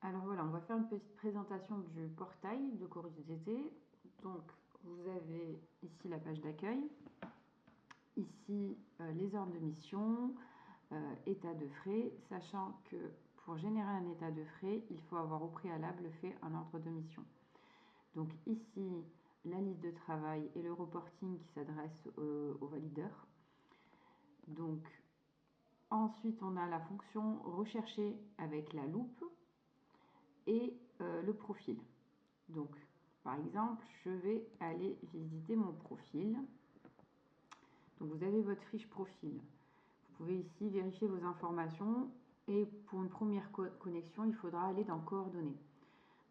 Alors voilà, on va faire une petite présentation du portail de Chorus d'été. Donc vous avez ici la page d'accueil, ici les ordres de mission, état de frais, sachant que pour générer un état de frais, il faut avoir au préalable fait un ordre de mission. Donc ici, la liste de travail et le reporting qui s'adresse aux valideurs. Donc ensuite, on a la fonction rechercher avec la loupe et le profil. Donc, par exemple, je vais aller visiter mon profil. Donc, vous avez votre fiche profil. Vous pouvez ici vérifier vos informations et pour une première connexion, il faudra aller dans coordonnées.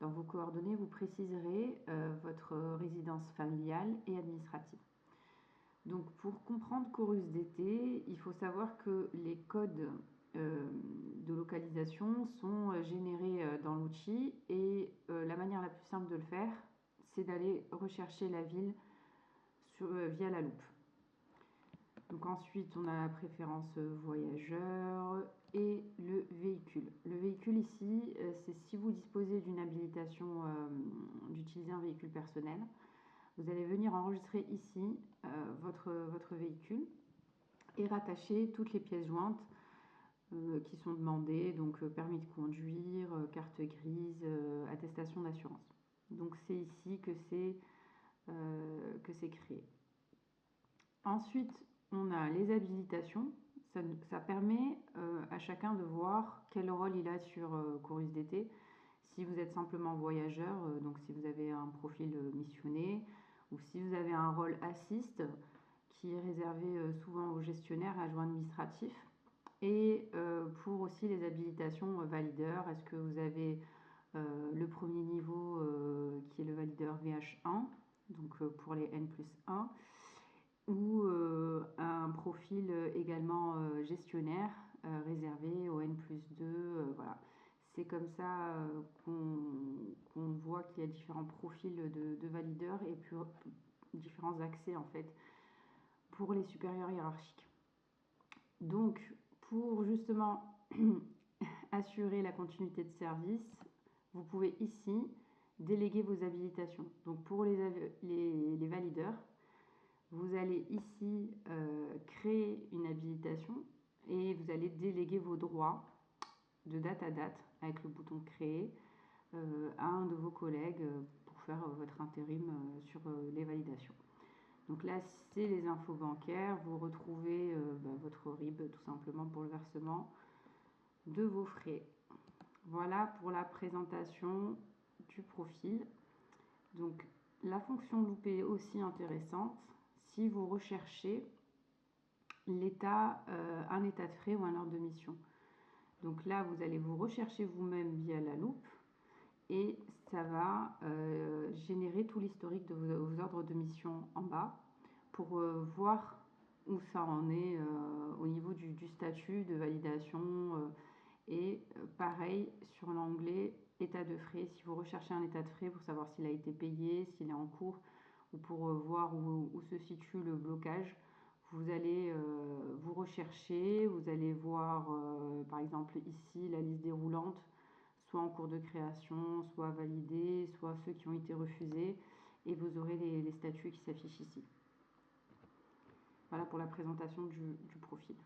Dans vos coordonnées, vous préciserez votre résidence familiale et administrative. Donc, pour comprendre Chorus d'été, il faut savoir que les codes de localisation sont générés dans l'outil et la manière la plus simple de le faire, c'est d'aller rechercher la ville via la loupe. Donc ensuite, on a la préférence voyageur et le véhicule. Le véhicule ici, c'est si vous disposez d'une habilitation d'utiliser un véhicule personnel. Vous allez venir enregistrer ici votre véhicule et rattacher toutes les pièces jointes qui sont demandées, donc permis de conduire, carte grise, attestation d'assurance. Donc c'est ici que c'est créé. Ensuite, on a les habilitations. Ça permet à chacun de voir quel rôle il a sur Chorus d'été. Si vous êtes simplement voyageur, donc si vous avez un profil missionné, ou si vous avez un rôle assist, qui est réservé souvent aux gestionnaires, adjoints administratifs, et pour aussi les habilitations valideurs, est-ce que vous avez le premier niveau qui est le valideur VH1, donc pour les N+1, ou un profil également gestionnaire réservé au N+2, voilà. C'est comme ça qu'on voit qu'il y a différents profils de valideurs et puis différents accès en fait pour les supérieurs hiérarchiques. Donc pour justement assurer la continuité de service, vous pouvez ici déléguer vos habilitations. Donc pour les valideurs, vous allez ici créer une habilitation et vous allez déléguer vos droits de date à date avec le bouton créer à un de vos collègues pour faire votre intérim sur les validations. Donc là, c'est les infos bancaires. Vous retrouvez votre RIB tout simplement pour le versement de vos frais. Voilà pour la présentation du profil. Donc la fonction loupe est aussi intéressante si vous recherchez l'état, un état de frais ou un ordre de mission. Donc là, vous allez vous rechercher vous-même via la loupe et ça va générer tout l'historique de vos ordres de mission en bas pour voir où ça en est au niveau du statut de validation et pareil sur l'onglet état de frais, si vous recherchez un état de frais pour savoir s'il a été payé, s'il est en cours ou pour voir où se situe le blocage, vous allez vous rechercher, vous allez voir par exemple ici la liste déroulante, soit en cours de création, soit validés, soit ceux qui ont été refusés, et vous aurez les statuts qui s'affichent ici. Voilà pour la présentation du profil.